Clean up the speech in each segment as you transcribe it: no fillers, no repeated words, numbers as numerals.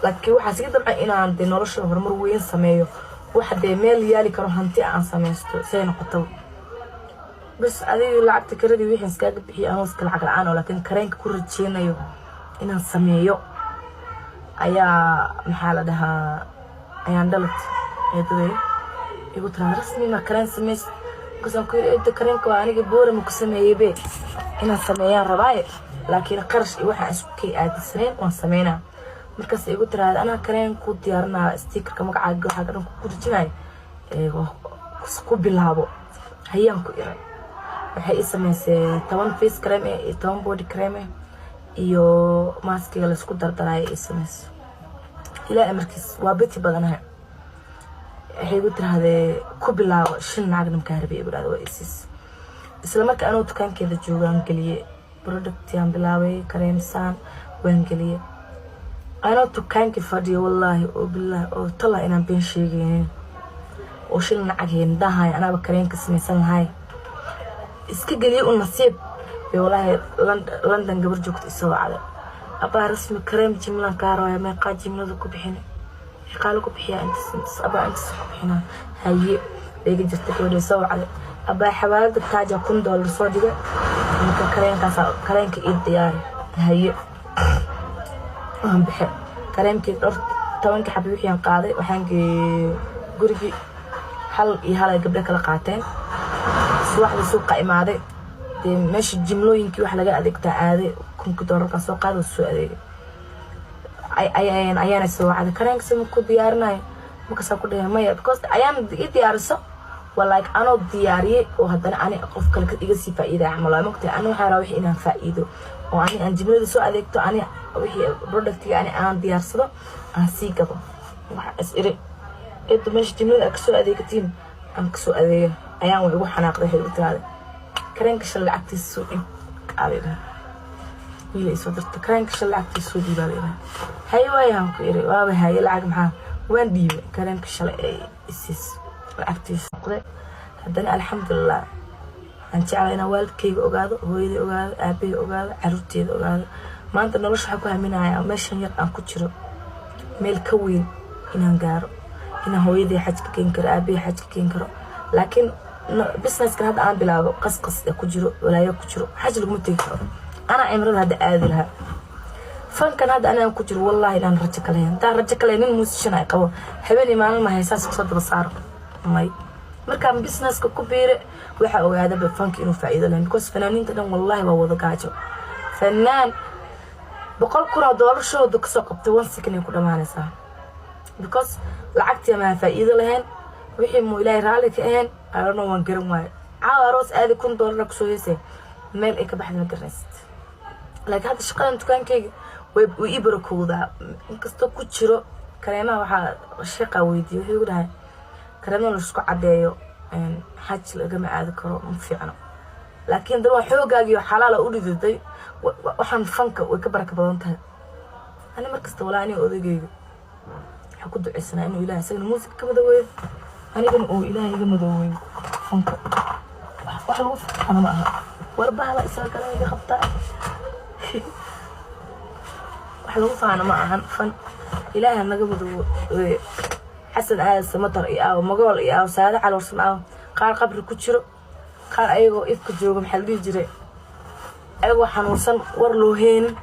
laakiin waxa si dabcan inaan de nolosha horumar weyn sameeyo waxa de meel yaali karo hanti aan sameysto say noqoto bas adiga lacagta karadii wixii iskaga bixiyo aan iska lacag la'aan oo laakiin kareenka ku rajeenayo inaan sameeyo ayaa maxaa la dhahaa ayaan dhalat eedaday igu tira rasmi ma kareen sameys kusan ku eedo kareenka waa aniga boorama ku sameeyay be inaan sameeyaan rabaaye laakiin qarash waxa isku kay aadisneen waan sameynaa markaas igu tira ana kareen ku diyaarinaa stickerka magacaaga waxa dhan ku rajinay ku bilaabo hayaan ku iray waxay sameysay 10 face cream iyo 10 body cream iyo maskiga la isku dardaray SMS ilaa markiis waa biti badanahay waxay ugu tiraahday ku bilaabo shin naagna ka harbiye buraad waa isla markaa anoo dukaankeeda joogaan galiyay product yaan bilaabay kareemsan waan galiyay anoo dukaankii fadhiyo wallahi oo billaah oo tala inaan been sheegeen oo shin naag heendahay anaba kareenka sameysan lahay iska galiyay u nasiib والله لندن قبل جوكت إسوا على أبا رسم كريم جملة كارويا ما قاد جملة كوبحنا قالوا كوبحيا أنت أبا أنت كوبحنا هاي بيجي جت كود إسوا على أبا حوالد بتاعي كون دولار صادقة ممكن كريم كإيد دياري هاي هم بحب كريم كي توان كحبيبي حين قاضي وحين جورجي حل يهلا قبل كلا قاتين واحد سوق إمادي ماشي جملوينكي waxa laga adeegtaa aade kunka doolarka soo qaado soo adeeg ayaan soo wacay kareenka soo ku diyaarnay marka soo ku dhameeyay because ayaan diyaarso wallahi ano diyaariyay oo hadana ani qof kale iga sii faa'iido amal ma ogtay anu waxa rabaa inaan faa'iido oo ani aan jimlada soo adeegto ani wixii productiga ani aan diyaarsado aan sii gabo waxa isiri eedo meesha jimlada ka soo adeegtiin aan ka soo adeeg ayaan way ugu xanaaqday xilibtaada كرنك شل عكتي السودي علينا ويلي صدرت كرنك شل عكتي السودي علينا هاي وياهم كيري وابا هاي العق معها وين ديب كرنك شل إسيس عكتي السودي هدنا الحمد لله أنت علينا والد كي أقعد ويلي أقعد أبي أقعد عروتي أقعد ما أنت نرش حكوها منها ماشي يقع كتير ميل كوين إن هنجار إن هو يدي حاجة كينكر أبي حاجة كينكر لكن بسنس كان هذا أنا بلا قص كجرو ولا يكجرو حاجة لقمة تيجي أنا عمري هذا آذلها فان كان هذا أنا كجرو والله إن رجك لين دا رجك لين الموسيقى ناقوا حبيني ما هي أساس صد بصار ماي مركب بسنس كبير وحقوا هذا بفانك إنه فائدة لين بكوس فنانين تدم والله ووضع كاجو فنان بقول كرة دولار شو دك سقط توانسك إني كل ما نساه بكوس لعقتي ما فائدة لهن وحي مو إلهي رالك إهن أنا وان قرن واي عاروس آذي كون دولار كسو يسي ميل إيكا بحد مقرست لكن هذا الشقاء انتو كان ويبركو ذا انكستو كتشرو كريمة وحا الشقاء ويدي وحي يقول هاي كريمة لشكو عدايو حاج لقمع أذكره مفيعنا لكن دلوا حوقاقي حلالة أولي ذي وحن فنك ويكبرك بضانتها أنا مركزت ولا أني أذيقي حكو دعيسنا إنه إلهي سيقنا موسيقى كما دوي أنا قلنا أوه إلهي كما دوي فنك وحلوف أنا معها واربعها لا إساء كلامي خبطاء وحلوف أنا معها فن إلهي أنا قبل دوي حسن آس مطر إياه مقول إياه سادة على ورسمعه قال قبل كتشرو قال أيغو إفك جوغم حلقي جري أيغو حنوصن ورلوهين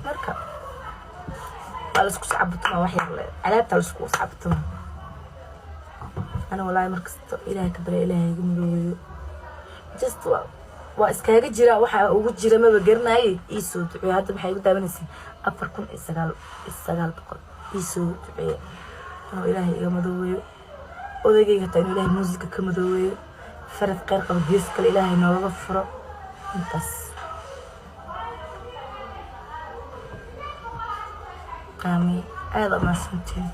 مركب لسكو صعبتنا وحيا علابتها لسكو صعبتنا أنا والله مركز إلهي كبري إلهي قمدوي جست وإسكاقي جيرا وحا وقود جيرا ما بقرنا إيسو دعوي هذا بحي قد دابنسي أفركم إستقال بقل إيسو دعوي أنا إلهي قمدوي وذيقي حتى إنه إلهي موزيكا كمدوي فرد قير قبل جيسك الإلهي نوغفره انتس قامي هذا ما سنتين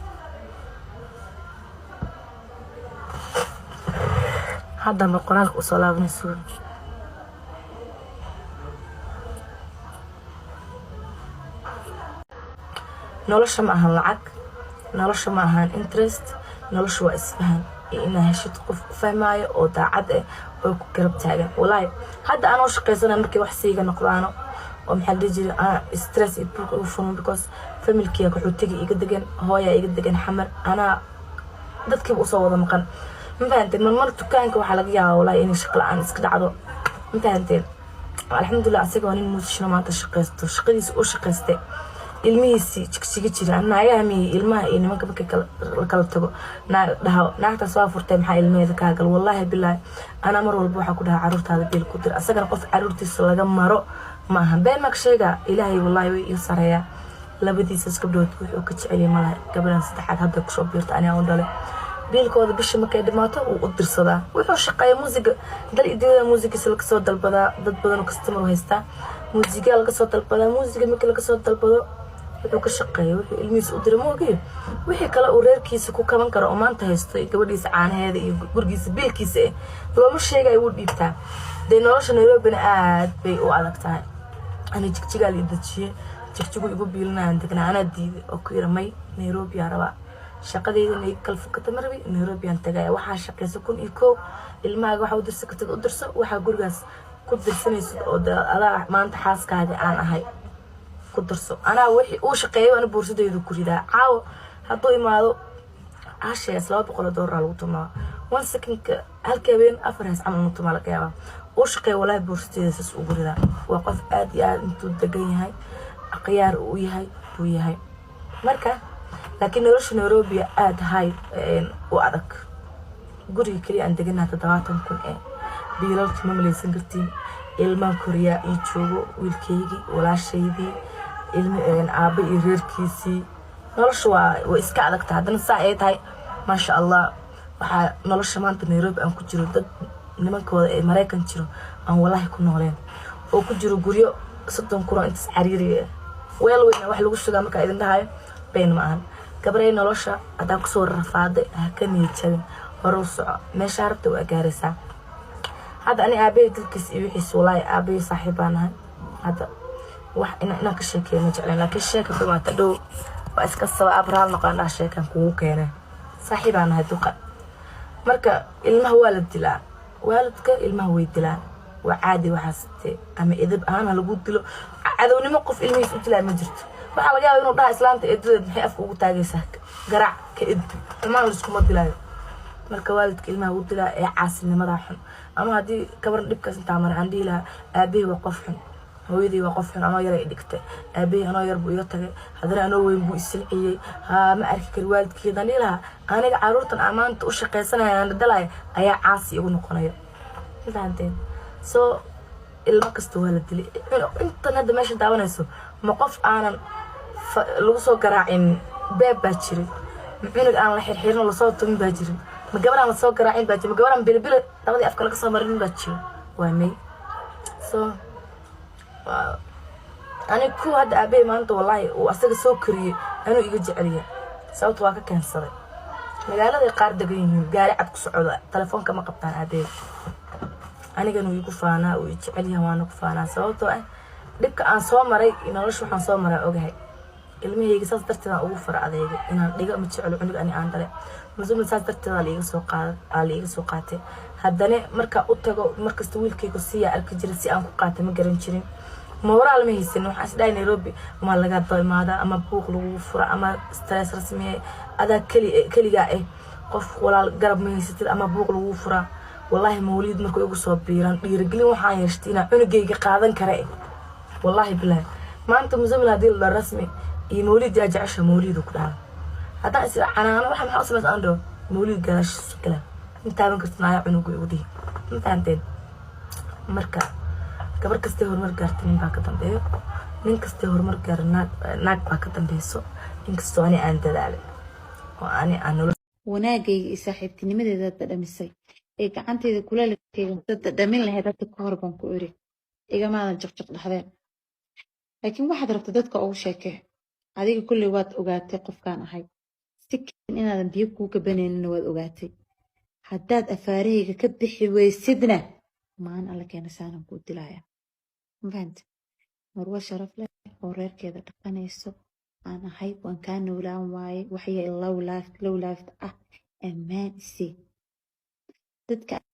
هذا من القرآن وصلاة بن سورة نولش معها العق نولش معها انترست نولش واسفهان إنها شيء تقف فهماي أو داعد أو كرب تاجن والله هذا أنا وش قيسنا مركي وحسيجا نقرانه ومحل رجل أنا ستريس يبقى because family كيا كحوتي يقدقن هوايا يقدقن حمر أنا dadkii u soo wada maqan ma fahanteen mar dukaanka waxa laga yaabaa walaa in shaqo la'aan iska dhacdo ma fahanteen alxamdulillah asagoo nin muusishna maanta shaqaysto shaqadiisa u shaqaystay ilmihiisii jigjiga jira naagaha miyay ilmaha iyo nimanka markay kala tago naagtaas waa furtay maxaa ilmaheeda kaa gal wallaahi bilaahi ana mar walba waxaa ku dhahaa caruurtaada bil ku dir asagana qof caruurtiisa laga maro ma aha been mak sheega ilaahay wallaahi way ii sareeyaa labadiisa gabdhood wuxuu ka jecel yahay malaha gabadhan saddexaad hadda ku soo biirta aniga u dhalay biilkooda bisha markay dhimaato uu u dirsadaa wuxuu shaqeeyaa muusiga dal idiyada muusigiisa laga soo dalbadaa dad badan oo customer haystaa muusiga laga soo dalbadaa muusiga markii laga soo dalbado wuxuu ka shaqeeyaa wuxuu ilmihiisa u diray moogiyo wixii kale uu reerkiisa ku kaban karo oo maanta haysto gabadhiisa caanaheeda iyo gurigiisa biilkiisa looma sheegay uu dhiibtaa de nolosha Nairobi aad bay u adag tahay ana jigjiga la idajiyay jigjigu igu biilnaan degnaa ana diiday oo ku yaramay Nairobi araba shaqadeeda inay kala fakata marbi Nairobi aan tagay waxa shaqeysa 1001 ilmaaga waxa u dirsan u dirso waxa gurigaas ku dirsanaysid oo adaa maanta xaaskaaga aan ahay ku dirso ana wixii uu shaqeeyo ana boorsadeedu ku ridaa caaw haduu imaado ashees $200 lagu tumaa 1 second halka habeen afaraas amal tumaa laga yaabaa uu shaqeeyo walaa boorsadeeda sas ugu ridaa waa qof aad iyo aad intuu degan yahay aqyaar uu yahay marka laakiin nolosha Nairobi aad hay oo adag guriga kaliya aan deganaa 70,000 biilalka ma malaysan kartiin ilma Korea iyo joogo wiilkeygii walaashaydii ilma aaba iyo reerkiisii nolosha waa iska adag tahay hadana saa ay tahay ma sha Allah waxa nolosha maanta Nairobi aan ku jiro dad nimankooda ee Mareykan jiro aan wallahi ku nooleen oo ku jiro guryo 30,000 inta xariiri weel weyn wax lagu sugaa marka idin dhahayo been ma ahan gabaray nolosha adaa ku soo rafaaday ka niyadjabin hore u soco meesha rabta waa gaaraysaa hadda ani aabay dadkiis iyo wixii suulay aabay saaxiibanahay hadda wax ina ka sheekeeyo ma jeclaan laakiin sheekada waa ta dhow waa iska sabab abraal noqon sheekan kugu keenay saaxiibanahay duqa marka ilmaha waa la dilaa waalidka ilmaha way dilaan waa caadi waxaastee ama idab ahaan lagu dilo cadownimo qof ilmihiisa u dilaa ma jirto waxa laga yaabaa inuu dhaha islaanta eedadeed maxay afka ugu taagaysaa garaac ka idbi tamaan la isku madilaayo marka waalidka ilmaha u dilaa ee caasinimada xun ama hadii kabar dhibkaas inta mar aan dhiila aabe waa qof xun hooyadii waa qof xun ama yar ay dhigtay aabe anoo yar buu iga tagay hadana anoo weyn buu isilciyay ma arki kar waalidkeeda nilaha aniga caruurtan amaanta u shaqeysanayaan dalay ayaa caasi igu noqonaya intaanteen so ilma kasta waa la dilay inta hadda meesha daawanayso ma qof aanan lagu soo garaacin beeb baa jiray cunug aan la xirxirin la soo tumin baa jiray ma gabaraan la soo garaacin baa jiray ma gabaraan bilbil dabadii afka laga soo marin baa jiray waa may so ani ku hadda aabay maanta wallahi uu asaga soo kariyay anuu iga jeceliya sababta waa ka keensaday magaalada qaar degan yihiin gaari cad ku socda telefoonka ma qabtaan aabay anigana igu faanaa oo jeceliya waan ku faanaa sababtoo ah dhibka aan soo maray nolosha waxaan soo maray ogahay ilmahayga saas darteed aan ugu fara adeegay inaan dhiga ma jecelo cunug ani aan dhalay mas'uul saas darteed la iga soo qaatay haddana marka u tago markasta wiilkaygu siya arki jiray si aan ku qaatay ma garan jirin moral ma haysan waxa isdhay Nairobi ma laga daymaada ama buuq lagu fura ama stress rasmi ada kaliga qof walaal garab ma haysatid ama buuq lagu fura wallahi mawlid markuu igu soo biiran dhiirigelin waxaan yeeshtay inaan cunugayga qaadan kara wallahi billahi maanta musamil hadii la rasmi iyo mawlid yaa jecesha mawlidu ku dhaca hada is canaano waxa maxaa sameeyay ando mawlid galash kala intaan kartnaa cunugu igu dhig intaanteen marka gabar kasta horumar gaartay nin baa ka dambeeyo nin kasta horumar gaarnaa naag baa ka dambeeyso inkastoo ani aan dadaalay oo ani aan wanaagayga iyo saaxiibtinimadeeda dhadhamisay ee gacanteeda kula leeyahay dhamin lahayd dadka ka hor baan ku iri igamaadan jaqjaq dhaxdeen laakiin waxaad rabtaa dadka ugu sheekay adiga kulli waad ogaatay qofkaan ahay sikin inaadan biyo ku gabanaynin waad ogaatay haddaad afaarahayga ka bixi weysidna maan alla keena saanan ku dilaya mafahant marwa sharaf leh oo reerkeeda dhaqanayso aan ahay waan kaa noolaan waaye waxay low life ah ammaan si dadka